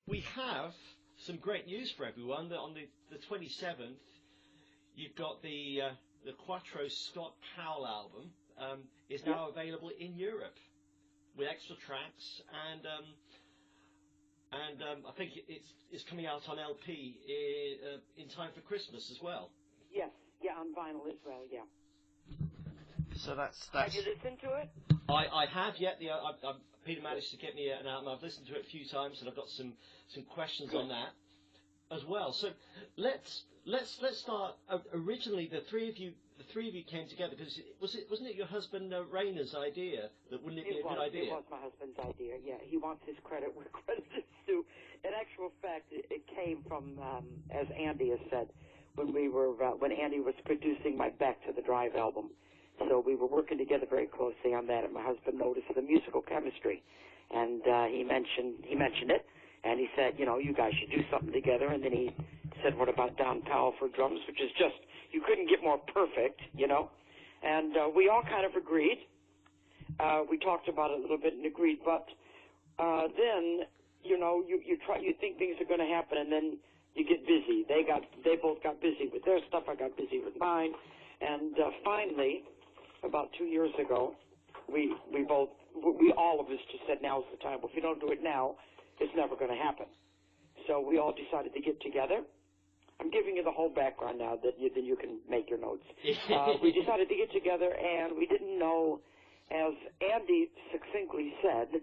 We have some great news for everyone. That on the 27th, you've got the Quatro Scott Powell album is now available in Europe with extra tracks, and I think it's coming out on LP in time for Christmas as well. Yes, on vinyl as well, yeah. So that's. Have you listened to it? I have yet. Peter managed to get me an album. I've listened to it a few times, and I've got some questions on that as well. So let's start. Originally, the three of you came together because wasn't it your husband Rayner's idea? That wouldn't it be a good idea? It was my husband's idea. Yeah, he wants his credit where credit is due. In actual fact, it came from, as Andy has said, when Andy was producing my Back to the Drive album. So we were working together very closely on that, and my husband noticed the musical chemistry, and he mentioned it, and he said, you guys should do something together. And then he said, what about Don Powell for drums, which is just, you couldn't get more perfect, And we all kind of agreed. We talked about it a little bit and agreed, but then you think things are going to happen, and then you get busy. They both got busy with their stuff. I got busy with mine, and finally, about 2 years ago, we all of us just said, now's the time. Well, if you don't do it now, it's never going to happen. So we all decided to get together. I'm giving you the whole background now, then you can make your notes. We decided to get together, and we didn't know, as Andy succinctly said,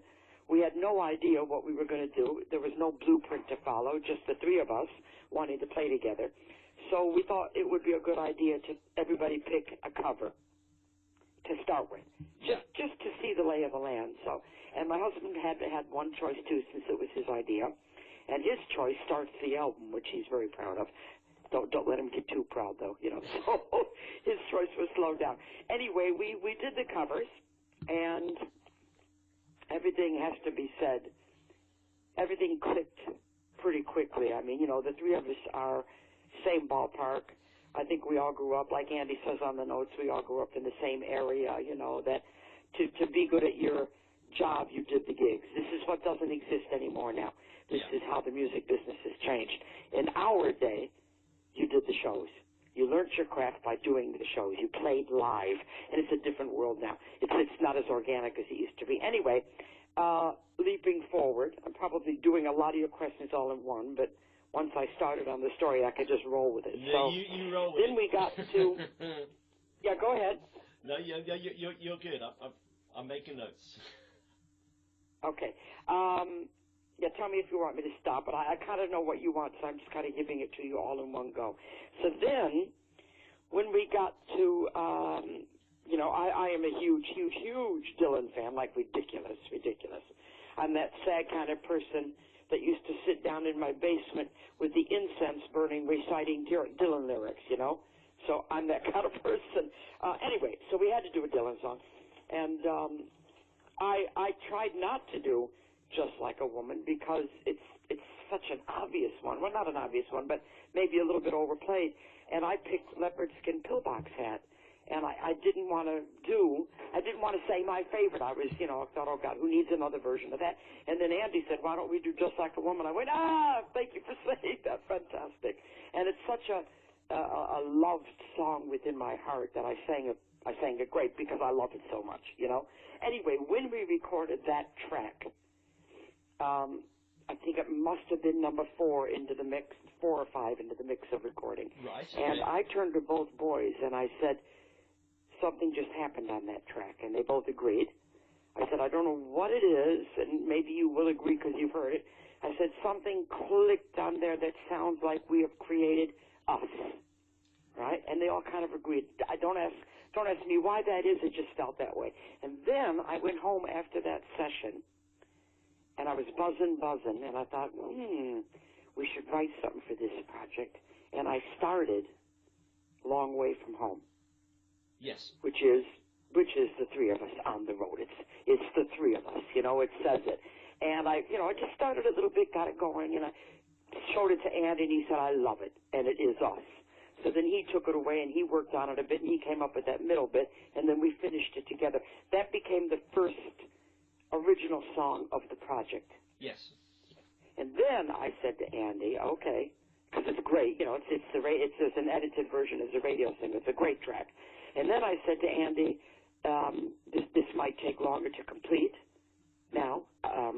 we had no idea what we were going to do. There was no blueprint to follow, just the three of us wanting to play together. So we thought it would be a good idea to everybody pick a cover to start with, just to see the lay of the land. So, and my husband had one choice too, since it was his idea, and his choice starts the album, which he's very proud of. Don't let him get too proud, though, So his choice was slowed down. Anyway, we did the covers, and everything has to be said. Everything clicked pretty quickly. I mean, the three of us are same ballpark. I think we all grew up, like Andy says on the notes, we all grew up in the same area, that to be good at your job, you did the gigs. This is what doesn't exist anymore now. This is how the music business has changed. In our day, you did the shows. You learned your craft by doing the shows. You played live, and it's a different world now. It's not as organic as it used to be. Anyway, leaping forward, I'm probably doing a lot of your questions all in one, but once I started on the story, I could just roll with it. Yeah, so you roll with then it. We got to... Yeah, go ahead. No, you're good. I'm making notes. Okay. Tell me if you want me to stop, but I kind of know what you want, so I'm just kind of giving it to you all in one go. So then, when we got to, I am a huge Dylan fan, like ridiculous. I'm that sad kind of person that used to sit down in my basement with the incense burning, reciting Dylan lyrics, So I'm that kind of person. Anyway, so we had to do a Dylan song. And I tried not to do Just Like a Woman because it's such an obvious one. Well, not an obvious one, but maybe a little bit overplayed. And I picked Leopard Skin Pillbox Hat. And I didn't want to say my favorite. I was, I thought, oh, God, who needs another version of that? And then Andy said, why don't we do Just Like a Woman? I went, thank you for saying that. Fantastic. And it's such a loved song within my heart that I sang it great because I love it so much, Anyway, when we recorded that track, I think it must have been number 4 into the mix, 4 or 5 into the mix of recording. Right. And I turned to both boys and I said, something just happened on that track, and they both agreed. I said, I don't know what it is, and maybe you will agree because you've heard it. I said, something clicked on there that sounds like we have created us, right? And they all kind of agreed. Don't ask me why that is. It just felt that way. And then I went home after that session, and I was buzzing, and I thought, we should write something for this project. And I started Long Way From Home. Yes. Which is the three of us on the road. It's the three of us, it says it. And I just started a little bit, got it going, and I showed it to Andy, and he said, I love it, and it is us. So then he took it away, and he worked on it a bit, and he came up with that middle bit, and then we finished it together. That became the first original song of the project. Yes. And then I said to Andy, okay, because it's great, it's an edited version as a radio single. It's a great track. And then I said to Andy, this might take longer to complete now,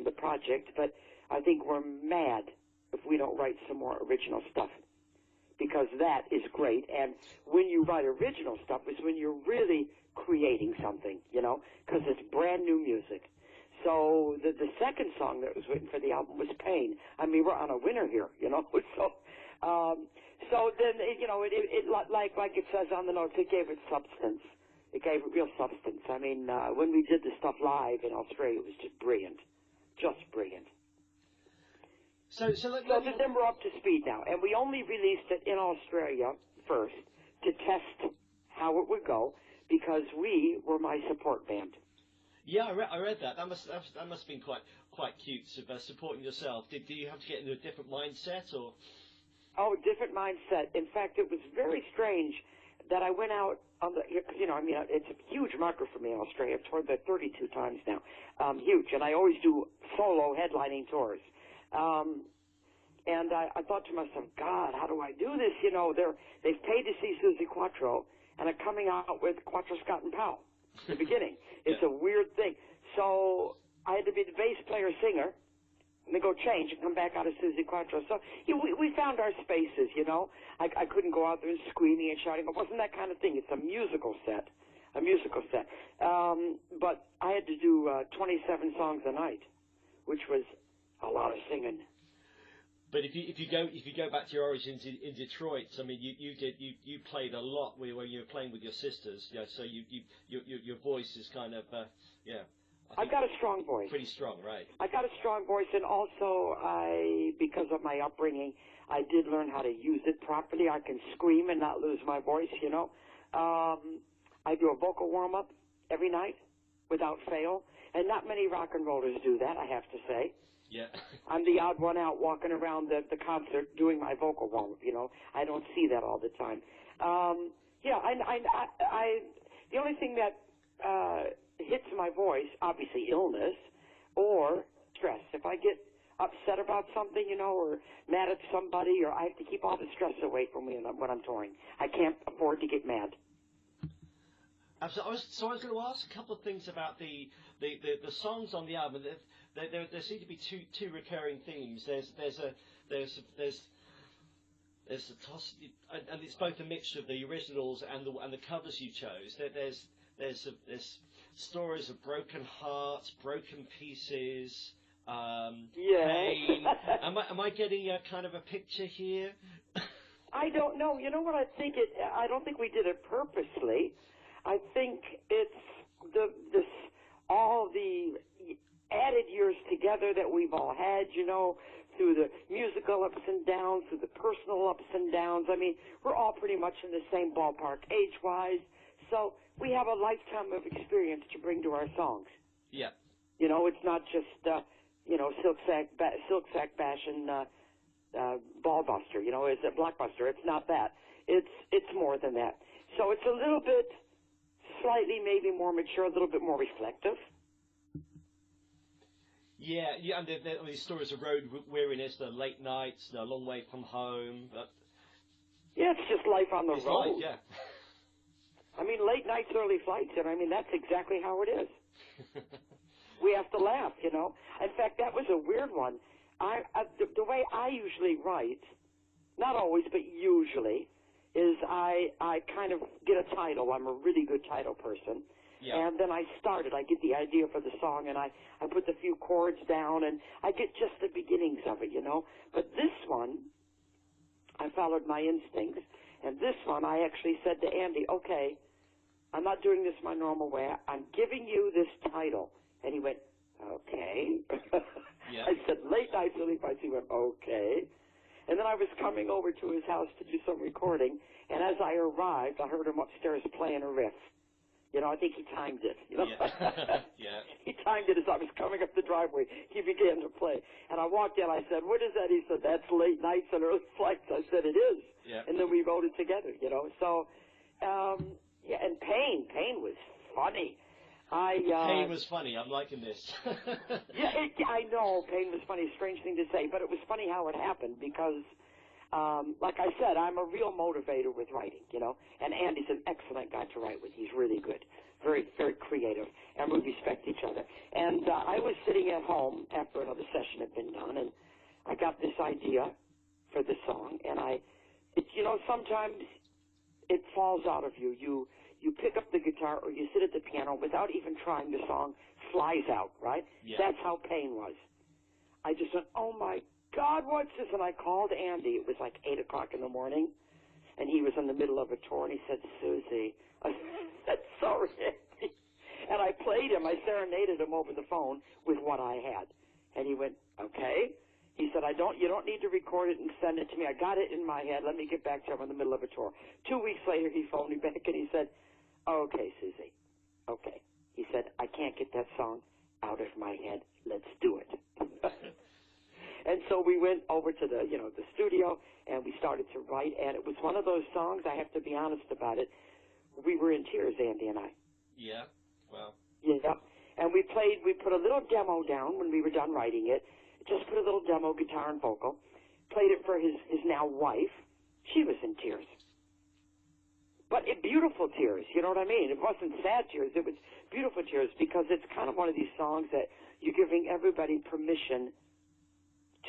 the project, but I think we're mad if we don't write some more original stuff, because that is great. And when you write original stuff is when you're really creating something, because it's brand new music. So the second song that was written for the album was Pain. I mean, we're on a winner here, So then, like it says on the notes, it gave it substance. It gave it real substance. I mean, when we did the stuff live in Australia, it was just brilliant. Just brilliant. So then we're up to speed now. And we only released it in Australia first to test how it would go, because we were my support band. Yeah, I read that. That must have been quite cute, supporting yourself. Did you have to get into a different mindset, or? Oh, different mindset. In fact, it was very strange that I went out on the, it's a huge marker for me in Australia. I've toured there 32 times now. Huge. And I always do solo headlining tours. And I thought to myself, God, how do I do this? They've paid to see Suzi Quatro, and are coming out with Quatro, Scott, and Powell in the beginning. It's a weird thing. So I had to be the bass player singer, and then go change and come back out of Suzi Quatro. So we found our spaces, I couldn't go out there and screaming and shouting. It wasn't that kind of thing. It's a musical set. But I had to do 27 songs a night, which was a lot of singing. But if you go back to your origins in Detroit, I mean, you played a lot when you were playing with your sisters. So your voice is kind of I've got a strong voice. Pretty strong, right? I got a strong voice, and also because of my upbringing, I did learn how to use it properly. I can scream and not lose my voice. I do a vocal warm up every night without fail, and not many rock and rollers do that, I have to say. Yeah. I'm the odd one out walking around the concert doing my vocal warm-up, I don't see that all the time. The only thing that hits my voice, obviously illness or stress. If I get upset about something, or mad at somebody, or I have to keep all the stress away from me when I'm touring. I can't afford to get mad. So I was going to ask a couple of things about the songs on the album. There seem to be two recurring themes. There's the toss, and it's both a mixture of the originals and the covers you chose. There's stories of broken hearts, broken pieces. Pain. Am I getting a kind of a picture here? I don't know. You know what I think? I don't think we did it purposely. I think it's all the added years together that we've all had, through the musical ups and downs, through the personal ups and downs. I mean, we're all pretty much in the same ballpark age-wise, so we have a lifetime of experience to bring to our songs. Yeah. It's not just, Silk Sack Bash and Ball Buster, it's a Blockbuster. It's not that. It's more than that. So it's a little bit, slightly maybe more mature, a little bit more reflective. Yeah, and these stories of road weariness, the late nights, the long way from home. Yeah, it's just life on the road. Life, yeah. I mean, late nights, early flights, and I mean, that's exactly how it is. We have to laugh, In fact, that was a weird one. The way I usually write, not always, but usually, is I kind of get a title. I'm a really good title person. Yeah. And then I get the idea for the song, and I put the few chords down, and I get just the beginnings of it, But this one, I followed my instincts, and this one I actually said to Andy, okay, I'm not doing this my normal way. I'm giving you this title. And he went, okay. Yeah. I said, late nights, early flights. He went, okay. And then I was coming over to his house to do some recording, and as I arrived, I heard him upstairs playing a riff. I think he timed it. Yeah. Yeah. He timed it as I was coming up the driveway. He began to play. And I walked in, I said, what is that? He said, that's late nights and early flights. I said, it is. Yeah. And then we wrote it together, So, and Pain was funny. Pain was funny. I'm liking this. I know pain was funny. Strange thing to say, but it was funny how it happened because, like I said, I'm a real motivator with writing, you know. And Andy's an excellent guy to write with. He's really good, very, very creative, and we respect each other. And I was sitting at home after another session had been done, and I got this idea for the song, and you know, sometimes it falls out of you. You pick up the guitar or you sit at the piano without even trying, the song flies out, right? Yeah. That's how pain was. I just went, oh my God, what's this? And I called Andy. It was like 8 o'clock in the morning, and he was in the middle of a tour, and he said, Suzi, I said, sorry. And I played him, I serenaded him over the phone with what I had. And he went, okay. He said, you don't need to record it and send it to me. I got it in my head. Let me get back to him in the middle of a tour. 2 weeks later, he phoned me back, and he said, okay, Suzi, okay. He said, I can't get that song out of my head. Let's do it. And so we went over to the studio, and we started to write, and it was one of those songs, I have to be honest about it, we were in tears, Andy and I. Yeah, wow. Yeah, and we put a little demo down when we were done writing it, just put a little demo, guitar and vocal, played it for his now wife. She was in tears. But beautiful tears, you know what I mean? It wasn't sad tears, it was beautiful tears, because it's kind of one of these songs that you're giving everybody permission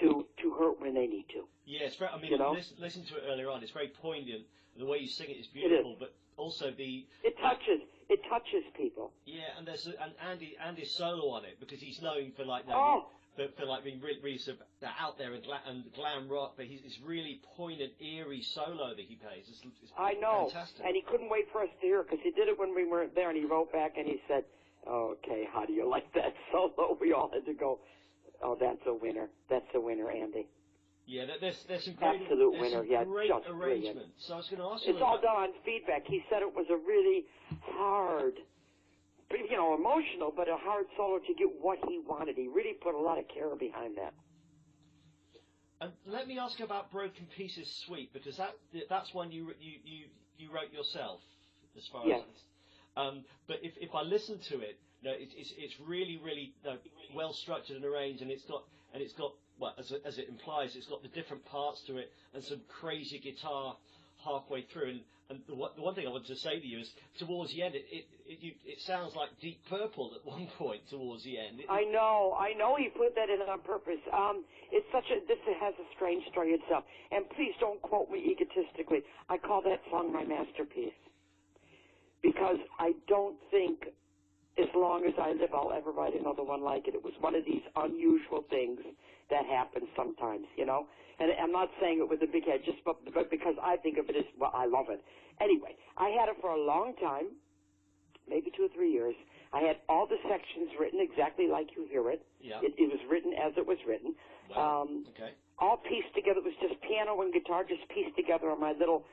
to hurt when they need to. Yeah, it's very, I mean, you know? listen to it earlier on. It's very poignant. The way you sing it is beautiful, but also it touches people. Yeah, and there's Andy's solo on it, because he's known for like for like being really sort of out there and glam rock, but it's really poignant, eerie solo that he plays. It's I know, fantastic. And he couldn't wait for us to hear it, because he did it when we weren't there, and he wrote back and he said, okay, how do you like that solo? We all had to go, oh, that's a winner. That's a winner, Andy. Yeah, there's some great, absolute winner. Yeah, great just arrangement. Brilliant. So I was going to ask you. It's all done on feedback. He said it was a really hard, emotional, but a hard solo to get what he wanted. He really put a lot of care behind that. And let me ask you about Broken Pieces Suite, because that's one you wrote yourself, as far yes. as. But if I listen to it, it's really well structured and arranged, and it's got well, as it implies, it's got the different parts to it and some crazy guitar halfway through. And the one thing I wanted to say to you is, towards the end, it sounds like Deep Purple at one point towards the end. I know he put that in on purpose. This has a strange story itself. And please don't quote me egotistically. I call that song my masterpiece, because I don't think, as long as I live, I'll ever write another one like it. It was one of these unusual things that happen sometimes, you know. And I'm not saying it with a big head, just but because I think of it as, well, I love it. Anyway, I had it for a long time, maybe 2 or 3 years. I had all the sections written exactly like you hear it. Yeah. It was written as it was written. Wow. Okay. All pieced together. It was just piano and guitar just pieced together on my little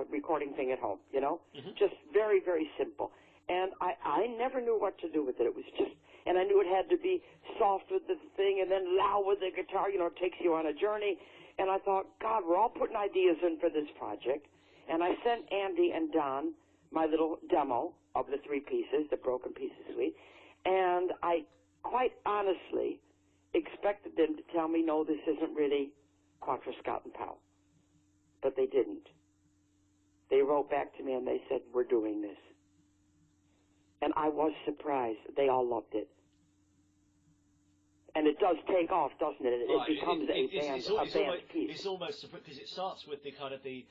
recording thing at home, you know. Mm-hmm. Just very, very simple. And I never knew what to do with it. It was just, and I knew it had to be soft with the thing and then loud with the guitar, you know, it takes you on a journey. And I thought, God, we're all putting ideas in for this project. And I sent Andy and Don my little demo of the 3 pieces, the Broken Pieces Suite. And I quite honestly expected them to tell me, no, this isn't really Quatro, Scott, and Powell. But they didn't. They wrote back to me and they said, we're doing this. And I was surprised. They all loved it. And it does take off, doesn't it? It becomes a band piece. It's almost, because it starts with the kind of the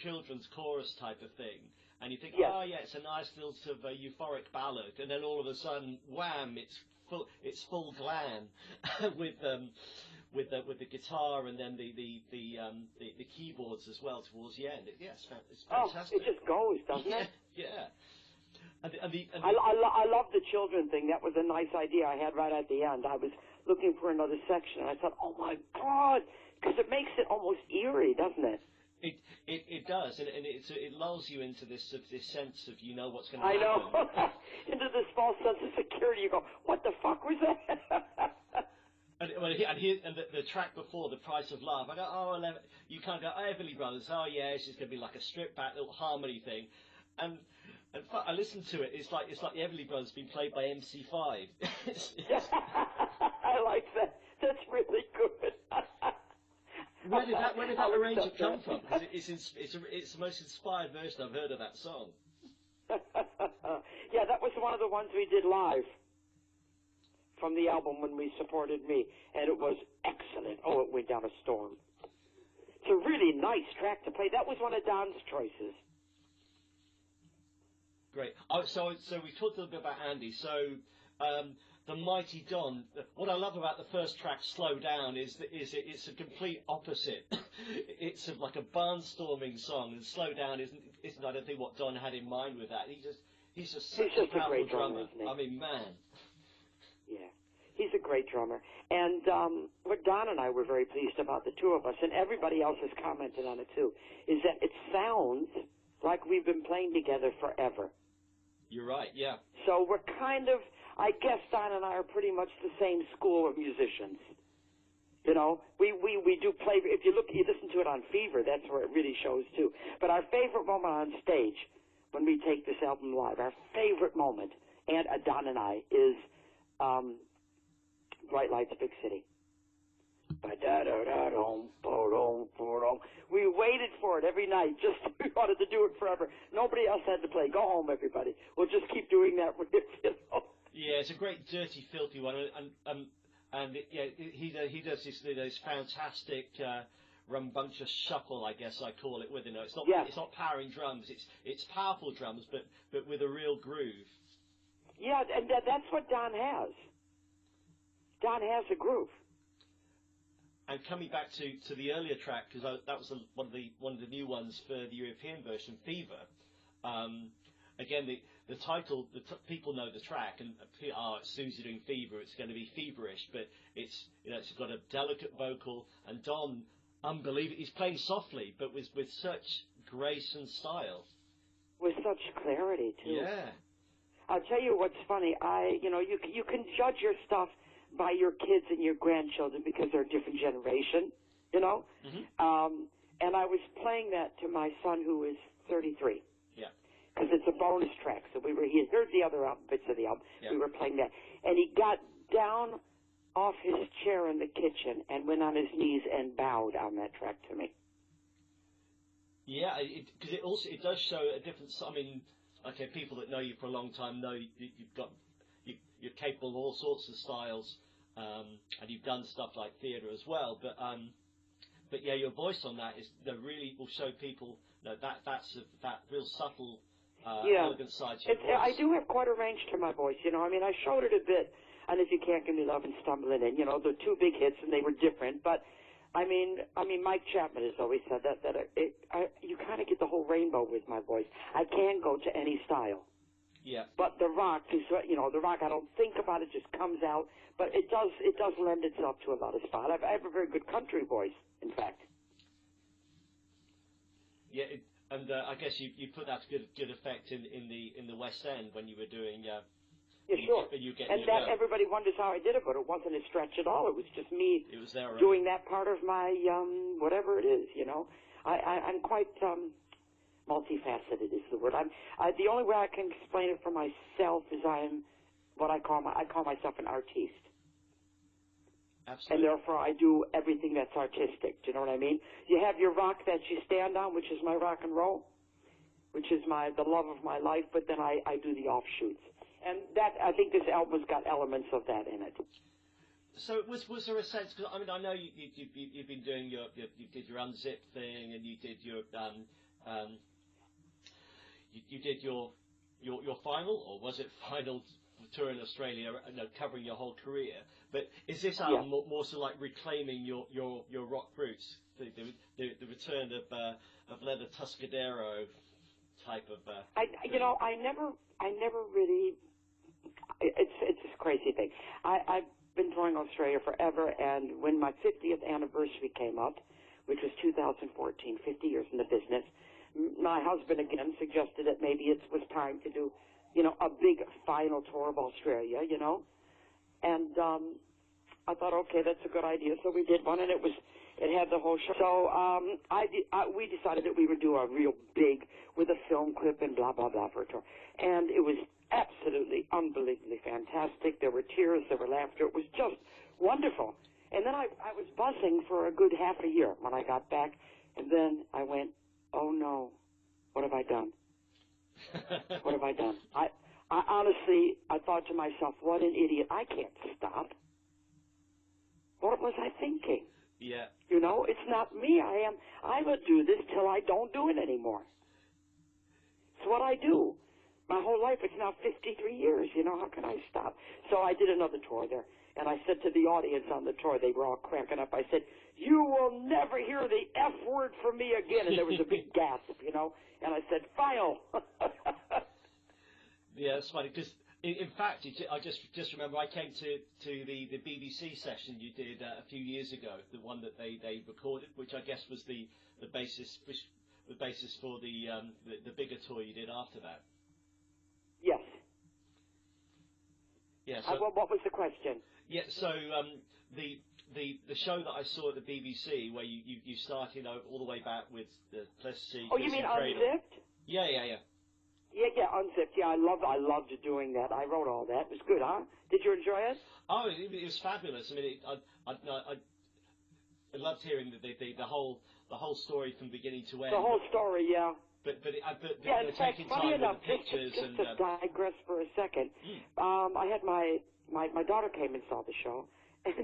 children's chorus type of thing. And you think, yes. oh, yeah, it's a nice little sort of euphoric ballad. And then all of a sudden, wham, it's full glam with the guitar and then the keyboards as well towards the end. It's fantastic. It just goes, doesn't it? Yeah. I love the children thing. That was a nice idea I had right at the end. I was looking for another section, and I thought, oh, my God, because it makes it almost eerie, doesn't it? It does, and it lulls you into this sense of what's going to happen. I know. Into this false sense of security. You go, what the fuck was that? And the track before, The Price of Love, I go, oh, you kind of go, oh, Everley Brothers, oh, yeah, it's just going to be like a stripped back little harmony thing. And In fact, I listened to it. It's like the Everley Brothers being played by MC5. I like that. That's really good. Where did that arrangement come from? Because it's the most inspired version I've heard of that song. Yeah, that was one of the ones we did live from the album when we supported me, and it was excellent. Oh, it went down a storm. It's a really nice track to play. That was one of Don's choices. Great. Oh, so we talked a little bit about Andy. So the Mighty Don. What I love about the first track, Slow Down, is it's a complete opposite. It's like a barnstorming song, and Slow Down isn't I don't think what Don had in mind with that. He's just such a powerful drummer. I mean, man. Yeah, he's a great drummer. And what Don and I were very pleased about, the two of us, and everybody else has commented on it too, is that it sounds like we've been playing together forever. You're right, yeah. So we're kind of, I guess Don and I are pretty much the same school of musicians. You know, we do play, if you listen to it on Fever, that's where it really shows too. But our favorite moment on stage, when we take this album live, our favorite moment, and Don and I, is Bright Lights, Big City. We waited for it every night. We wanted to do it forever. Nobody else had to play. Go home, everybody. We'll just keep doing that. Yeah, it's a great, dirty, filthy one, and he does this fantastic rambunctious shuffle, I guess I call it. It's not powering drums. It's powerful drums, but with a real groove. Yeah, and that's what Don has. Don has a groove. And coming back to the earlier track, because that was one of the new ones for the European version, Fever. Again, the title, people know the track, and it's Suzi doing Fever. It's going to be feverish, but it's got a delicate vocal, and Don, unbelievable. He's playing softly, but with such grace and style. With such clarity too. Yeah. I'll tell you what's funny. You can judge your stuff by your kids and your grandchildren because they're a different generation, you know? Mm-hmm. And I was playing that to my son who is 33. Yeah. Because it's a bonus track. So he heard the other bits of the album. Yeah. We were playing that. And he got down off his chair in the kitchen and went on his knees and bowed on that track to me. Yeah, because it does show a different. I mean, okay, people that know you for a long time know you're capable of all sorts of styles, and you've done stuff like theatre as well. But yeah, your voice on that really will show people that real subtle, elegant side to your voice. I do have quite a range to my voice, you know. I mean, I showed it a bit on If You Can't Give Me Love and Stumbling In, you know, the two big hits, and they were different. But I mean, Mike Chapman has always said that you kind of get the whole rainbow with my voice. I can go to any style. Yeah. But the rock is, the rock, I don't think about it, just comes out. But it does lend itself to a lot of style. I have a very good country voice, in fact. Yeah, and I guess you put that to good effect in the West End when you were doing. Yeah, sure. Everybody wonders how I did it, but it wasn't a stretch at all. It was just me doing that part of my whatever it is, you know. I'm quite multifaceted is the word. The only way I can explain it for myself is I'm what I call myself an artiste. Absolutely. And therefore I do everything that's artistic. Do you know what I mean? You have your rock that you stand on, which is my rock and roll, which is the love of my life, but then I do the offshoots. And that, I think this album's got elements of that in it. So was there a sense, because I mean, I know you've been doing you did your Unzipped thing, and you did your you did your final, or was it final tour in Australia, covering your whole career? But is this album more so like reclaiming your rock roots, the return of Leather Tuscadero type of? I never really. It's this crazy thing. I've been touring Australia forever, and when my 50th anniversary came up, which was 2014, 50 years in the business, my husband again suggested that maybe it was time to do, a big final tour of Australia, and I thought, okay, that's a good idea. So we did one, and it It had the whole show. So we decided that we would do a real big with a film clip and blah, blah, blah for a tour. And it was absolutely, unbelievably fantastic. There were tears, there were laughter. It was just wonderful. And then I was buzzing for a good half a year when I got back. And then I went, oh, no, what have I done? What have I done? I honestly, I thought to myself, what an idiot. I can't stop. What was I thinking? Yeah. You know, it's not me. I will do this till I don't do it anymore. It's what I do. My whole life, it's now 53 years. You know, how can I stop? So I did another tour there. And I said to the audience on the tour, they were all cracking up. I said, you will never hear the F word from me again. And there was a big gasp, you know. And I said, file. Yeah, it's funny because, in fact, I just remember I came to the BBC session you did a few years ago, the one that they recorded, which I guess was the basis for the bigger tour you did after that. Yes. Yeah. So, what was the question? Yeah. So the show that I saw at the BBC, where you start, you know, all the way back with the Plessis. Oh, you mean Unzipped? Yeah. Yeah, Unzipped. Yeah, I loved doing that. I wrote all that. It was good, huh? Did you enjoy it? Oh, it was fabulous. I mean, I loved hearing the whole story from beginning to end. The whole story, yeah. But yeah, in fact, funny enough, just and to digress for a second, I had my daughter came and saw the show, and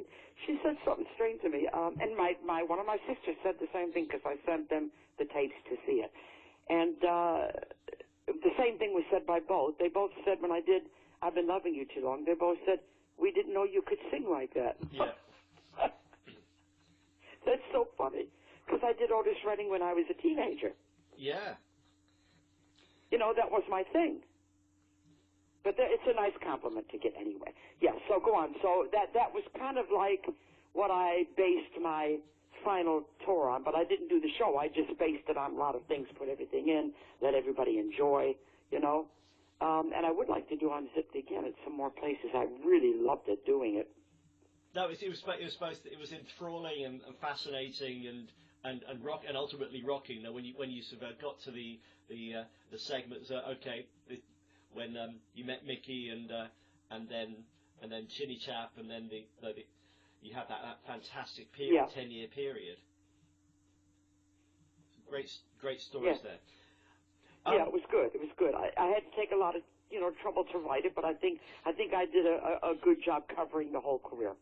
she said something strange to me. And one of my sisters said the same thing because I sent them the tapes to see it, and the same thing was said by both. They both said when I did I've Been Loving You Too Long, they both said, we didn't know you could sing like that. Yeah. That's so funny because I did Otis Redding when I was a teenager. Yeah. You know, that was my thing. But it's a nice compliment to get anyway. Yeah, so go on. So that was kind of like what I based my final tour on, but I didn't do the show. I just based it on a lot of things, put everything in, let everybody enjoy, you know. And I would like to do Unzipped again at some more places. I really loved it doing it. No, it was enthralling and fascinating and rock and ultimately rocking. Now, when you sort of got to the segments, when you met Mickey and then Chinny Chap and then you had that fantastic period, 10-year period. Great stories there. Yeah, it was good. It was good. I had to take a lot of trouble to write it, but I think I did a good job covering the whole career.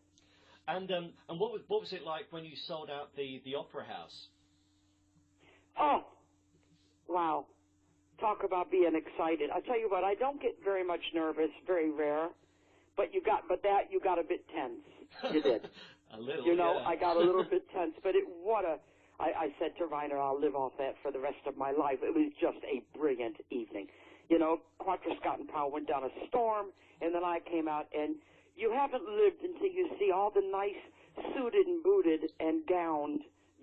And what was it like when you sold out the Opera House? Oh, wow! Talk about being excited. I tell you what, I don't get very much nervous, very rare, but you got a bit tense. You did. A little. You know, yeah. I got a little bit tense, but I said to Reiner, I'll live off that for the rest of my life. It was just a brilliant evening. You know, Quatro, Scott, and Powell went down a storm, and then I came out, and you haven't lived until you see all the nice suited and booted and gowned,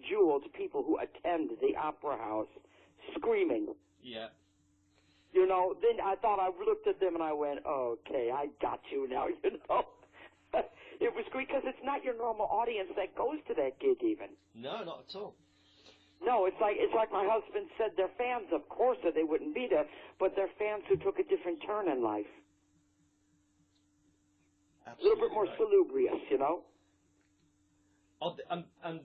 jeweled people who attend the Opera House screaming. Yeah. You know, then I thought, I looked at them and I went, okay, I got you now, you know. It was great because it's not your normal audience that goes to that gig even. No, not at all. No, it's like my husband said, they're fans, of course, or they wouldn't be there, but they're fans who took a different turn in life. Absolutely. A little bit more salubrious, you know. Oh, and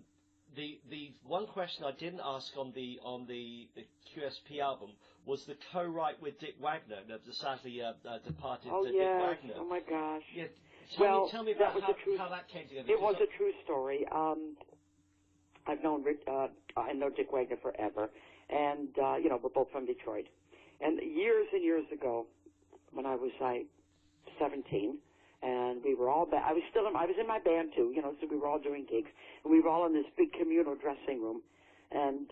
the one question I didn't ask on the QSP album was the co-write with Dick Wagner, the sadly departed Dick Wagner. Oh my gosh. Yeah. Tell me about how that came together. It was a true story. I've known I know Dick Wagner forever, and we're both from Detroit. And years and years ago, when I was 17, and we were all I was in my band too, so we were all doing gigs, and we were all in this big communal dressing room, and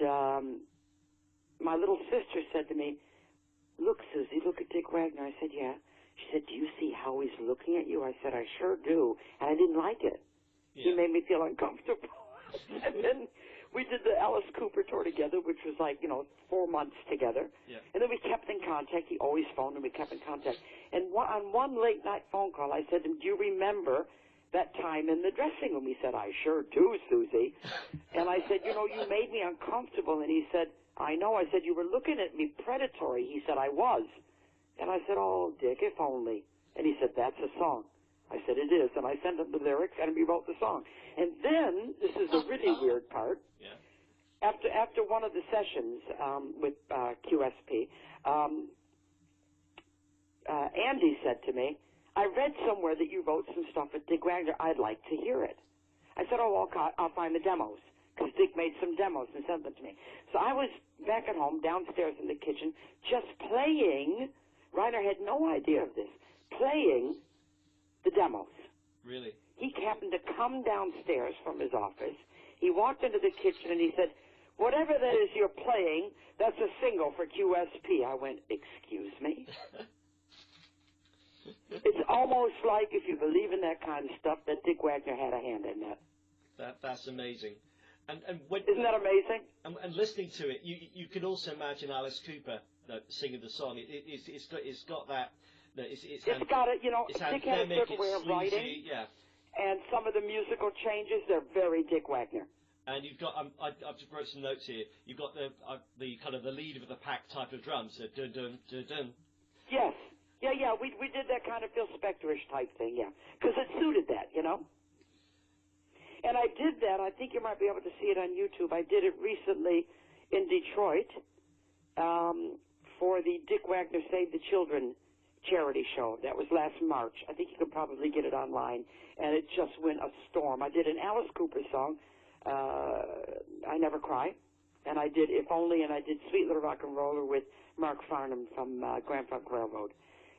my little sister said to me, "Look, Susie, look at Dick Wagner." I said, "Yeah." She said, "Do you see how he's looking at you?" I said, "I sure do," and I didn't like it. Yeah. He made me feel uncomfortable. And then we did the Alice Cooper tour together, which was 4 months together. Yeah. And then we kept in contact. He always phoned, and we kept in contact. And on one late night phone call, I said to him, "Do you remember that time in the dressing room? He said, I sure do, Susie. And I said, you know, you made me uncomfortable. And he said, I know. I said, you were looking at me predatory. He said, I was. And I said, oh, Dick, if only. And he said, that's a song. I said, it is. And I sent him the lyrics, and he wrote the song. And then, this is a really weird part. Yeah. After one of the sessions with QSP, Andy said to me, I read somewhere that you wrote some stuff with Dick Wagner. I'd like to hear it. I said, oh, I'll find the demos, because Dick made some demos and sent them to me. So I was back at home, downstairs in the kitchen, just playing. Reiner had no idea of this. Playing the demos. Really? He happened to come downstairs from his office. He walked into the kitchen and he said, whatever that is you're playing, that's a single for QSP. I went, excuse me? It's almost like, if you believe in that kind of stuff, that Dick Wagner had a hand in that. That's amazing. And isn't that amazing? And listening to it, you can also imagine Alice Cooper singing the song. It's got that. It's got it. You know, it's Dick had a certain way of sleazy, writing. yeah. And some of the musical changes, they're very Dick Wagner. And you've got, I've just wrote some notes here. You've got the kind of the lead of the pack type of drums, the dun dun dun dun. Yes. Yeah, we did that kind of Phil Spector-ish type thing, yeah. Because it suited that, you know. And I did that, I think you might be able to see it on YouTube. I did it recently in Detroit for the Dick Wagner Save the Children charity show. That was last March. I think you could probably get it online. And it just went a storm. I did an Alice Cooper song, I Never Cry. And I did If Only, and I did Sweet Little Rock and Roller with Mark Farnham from Grand Funk Railroad.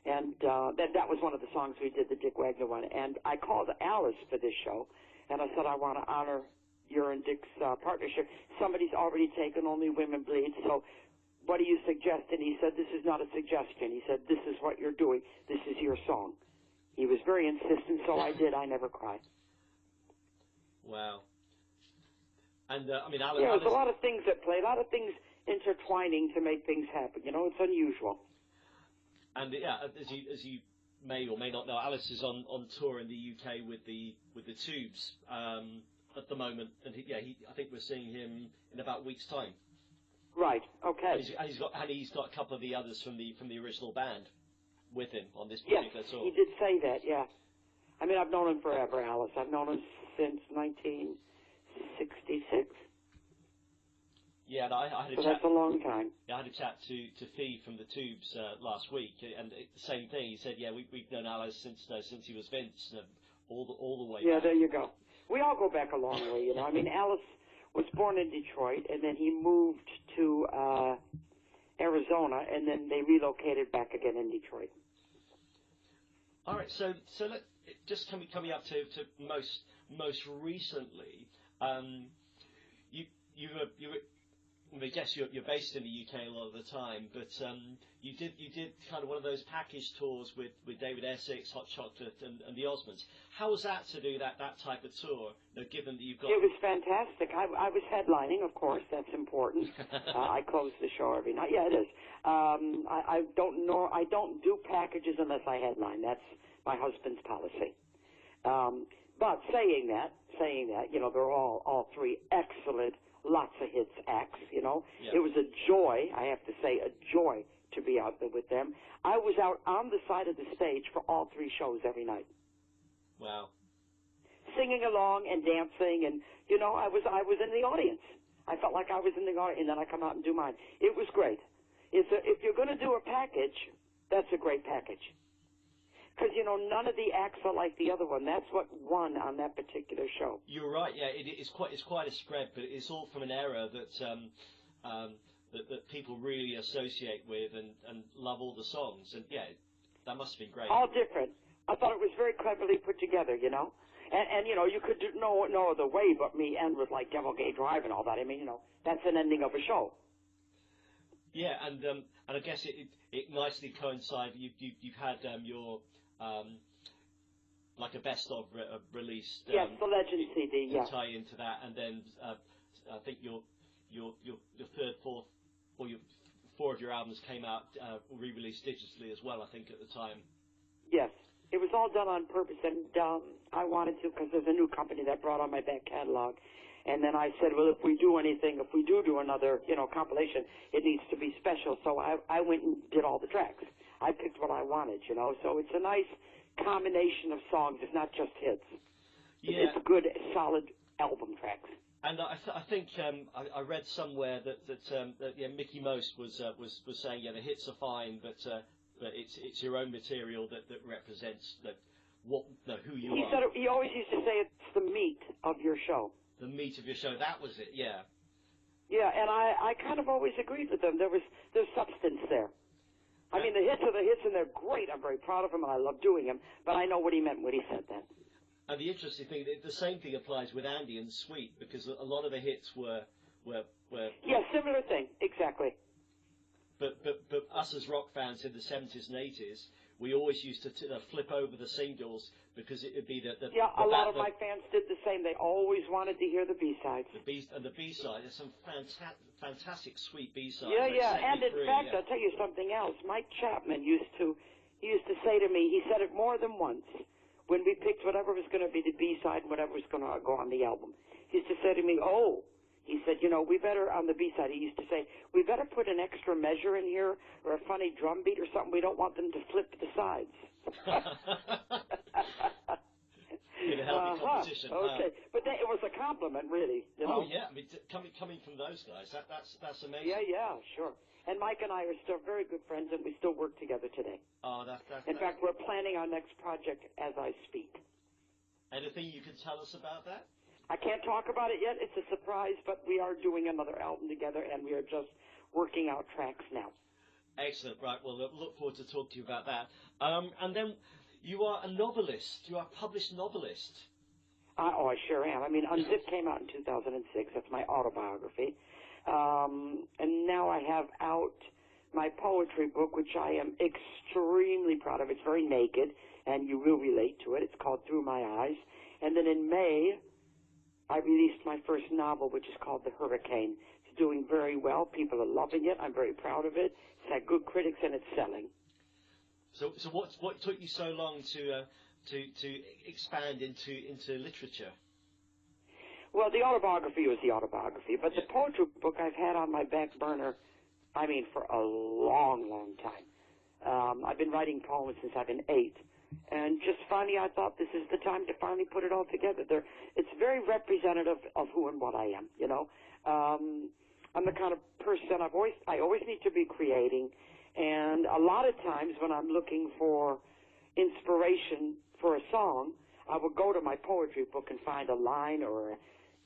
And that was one of the songs we did, the Dick Wagner one. And I called Alice for this show, and I said, I want to honor your and Dick's partnership. Somebody's already taken Only Women Bleed, so what do you suggest? And he said, this is not a suggestion. He said, this is what you're doing. This is your song. He was very insistent, so I did I Never Cry. Wow. And, I mean, Alice... Yeah, there's a lot of things at play, a lot of things intertwining to make things happen. You know, it's unusual. And, yeah, as you may or may not know, Alice is on tour in the UK with the Tubes at the moment. And, I think we're seeing him in about a week's time. Right. Okay. And he's got a couple of the others from the original band with him on this particular tour. He did say that. Yeah. I mean, I've known him forever, Alice. I've known him since 1966. Yeah, and I had a so chat. That's a long time. Yeah, I had a chat to Fee from the Tubes last week, and the same thing. He said, we've known Alice since he was Vince, all the way. Yeah, back. there you go. We all go back a long way, you know. I mean, Alice was born in Detroit, and then he moved to Arizona, and then they relocated back again in Detroit. All right, so let just coming up to most recently, you were. I guess you're based in the UK a lot of the time, but you did kind of one of those package tours with David Essex, Hot Chocolate, and the Osmonds. How was that to do that type of tour? Given that you've got it was fantastic. I was headlining, of course. That's important. I close the show every night. Yeah, it is. I don't do packages unless I headline. That's my husband's policy. But saying that, you know, they're all three excellent. Lots of hits acts, you know. Yeah. It was a joy, I have to say, a joy to be out there with them. I was out on the side of the stage for all three shows every night. Wow. Singing along and dancing, and, you know, I was in the audience. I felt like I was in the audience, and then I come out and do mine. It was great. If you're going to do a package, that's a great package. Because, you know, none of the acts are like the other one. That's what won on that particular show. You're right. Yeah, it's quite a spread, but it's all from an era that people really associate with and love all the songs. And yeah, that must have been great. All different. I thought it was very cleverly put together. You know, and you know, you could do no other way but me end with like Devil Gay Drive and all that. I mean, you know, that's an ending of a show. Yeah, and I guess it nicely coincided. You've had your like a best of released. Yes, the Legend CD. Yeah. Tie into that, and then I think your third, fourth, or four of your albums came out re-released digitally as well. I think at the time. Yes, it was all done on purpose, and I wanted to because there's a new company that brought on my back catalog. And then I said, well, if we do another, compilation, it needs to be special. So I went and did all the tracks. I picked what I wanted, So it's a nice combination of songs. It's not just hits. Yeah. It's good, solid album tracks. And I think I read somewhere that Mickey Most was saying, the hits are fine, but it's your own material that represents who you are. He always used to say it's the meat of your show. The meat of your show. That was it. Yeah. Yeah, and I kind of always agreed with them. There's substance there. I mean, the hits are the hits, and they're great. I'm very proud of them, and I love doing them. But I know what he meant when he said that. And the interesting thing, the same thing applies with Andy and Sweet, because a lot of the hits were yeah, similar thing, exactly. But us as rock fans in the 70s and 80s, we always used to flip over the singles because it would be a lot of my fans did the same. They always wanted to hear the B-sides. The B-side, there's some fantastic Sweet B-sides. Yeah. And in fact, I'll tell you something else. Mike Chapman used to say to me, he said it more than once, when we picked whatever was going to be the B-side and whatever was going to go on the album. He used to say to me, he said, we better, on the B-side, he used to say, we better put an extra measure in here or a funny drum beat or something. We don't want them to flip the sides. In a healthy competition. Okay, but it was a compliment, really. Oh, yeah. I mean, coming from those guys, that's amazing. Yeah, sure. And Mike and I are still very good friends, and we still work together today. Oh, In fact, we're planning our next project as I speak. Anything you can tell us about that? I can't talk about it yet. It's a surprise, but we are doing another album together, and we are just working out tracks now. Excellent. Right. Well, look forward to talking to you about that. And then you are a novelist. You are a published novelist. I sure am. I mean, Unzipped came out in 2006. That's my autobiography. And now I have out my poetry book, which I am extremely proud of. It's very naked, and you will relate to it. It's called Through My Eyes. And then in May, I released my first novel, which is called The Hurricane. It's doing very well. People are loving it. I'm very proud of it. It's had good critics, and it's selling. So what took you so long to expand into literature? Well, the autobiography was the autobiography, but the poetry book I've had on my back burner, I mean, for a long, long time. I've been writing poems since I've been 8. And just finally, I thought this is the time to finally put it all together. It's very representative of who and what I am, I'm the kind of person I always need to be creating. And a lot of times when I'm looking for inspiration for a song, I will go to my poetry book and find a line or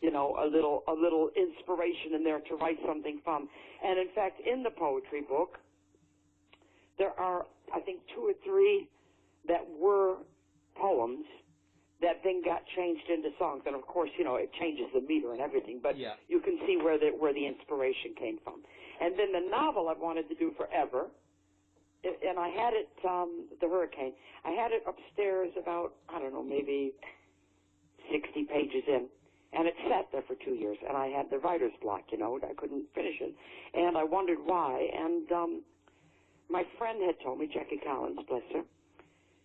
a little inspiration in there to write something from. And in fact, in the poetry book, there are, I think, 2 or 3 that were poems that then got changed into songs. And of course, it changes the meter and everything, but you can see where the inspiration came from. And then the novel I've wanted to do forever, and I had it, The Hurricane, I had it upstairs about, I don't know, maybe 60 pages in. And it sat there for 2 years, and I had the writer's block, I couldn't finish it. And I wondered why. And my friend had told me, Jackie Collins, bless her,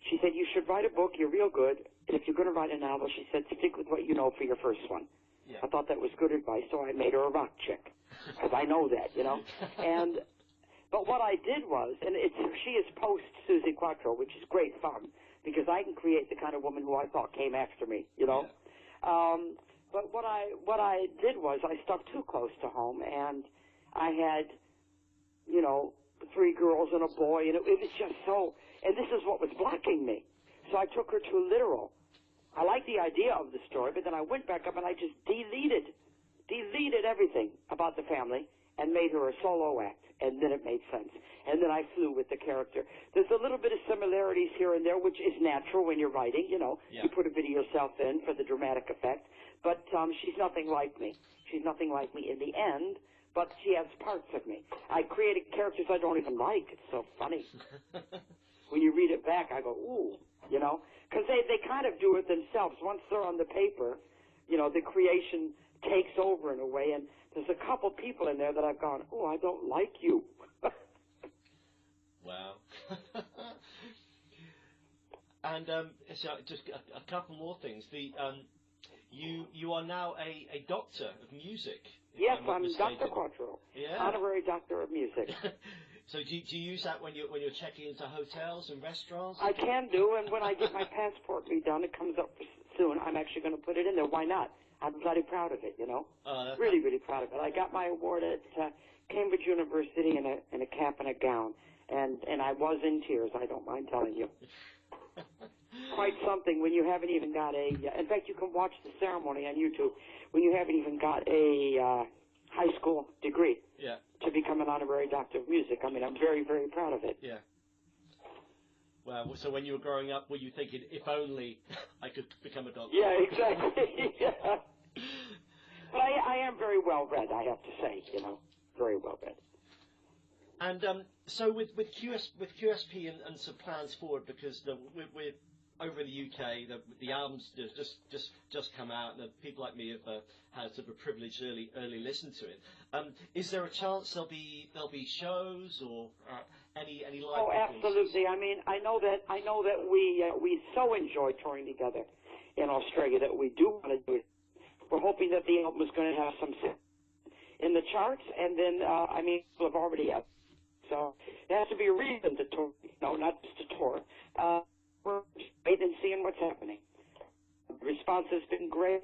she said, you should write a book, you're real good, and if you're going to write a novel, she said, stick with what you know for your first one. Yeah. I thought that was good advice, so I made her a rock chick, because I know that, But what I did was, and she is post Suzi Quatro, which is great fun, because I can create the kind of woman who I thought came after me, Yeah. But what I did was I stuck too close to home, and I had, 3 girls and a boy, and it was just so, and this is what was blocking me. So I took her too literal. I liked the idea of the story, but then I went back up and I just deleted everything about the family and made her a solo act, and then it made sense. And then I flew with the character. There's a little bit of similarities here and there, which is natural when you're writing, You put a bit of yourself in for the dramatic effect. But she's nothing like me. She's nothing like me in the end, but she has parts of me. I created characters I don't even like. It's so funny. When you read it back, I go, ooh, because they kind of do it themselves. Once they're on the paper, the creation takes over in a way, and there's a couple people in there that I've gone, oh, I don't like you. Wow. And so just a couple more things. You are now a doctor of music. Yes, I'm Dr. Quatro, Yeah. honorary doctor of music. So do you use that when you're checking into hotels and restaurants? I can do, and when I get my passport redone, it comes up soon. I'm actually going to put it in there. Why not? I'm bloody proud of it, you know. Really, really proud of it. I got my award at Cambridge University in a cap and a gown, and I was in tears. I don't mind telling you. Quite something when you haven't even got a. In fact, you can watch the ceremony on YouTube when you haven't even got a high school degree. Yeah. To become an honorary doctor of music. I mean, I'm very, very proud of it. Yeah. Well, so when you were growing up, were you thinking, if only I could become a doctor? Yeah, exactly. Yeah. But I am very well read, I have to say, you know, very well read. And so with QSP and some plans forward, because we're over in the UK, the albums just come out, and people like me have had sort of a privileged early listen to it. Is there a chance there'll be shows or any live? Oh, absolutely. I mean, I know that we so enjoy touring together in Australia that we do want to do it. We're hoping that the album is going to have some in the charts, and then I mean, people have already had. So there has to be a reason to tour, you know, not just to tour. We're waiting and seeing what's happening. The response has been great.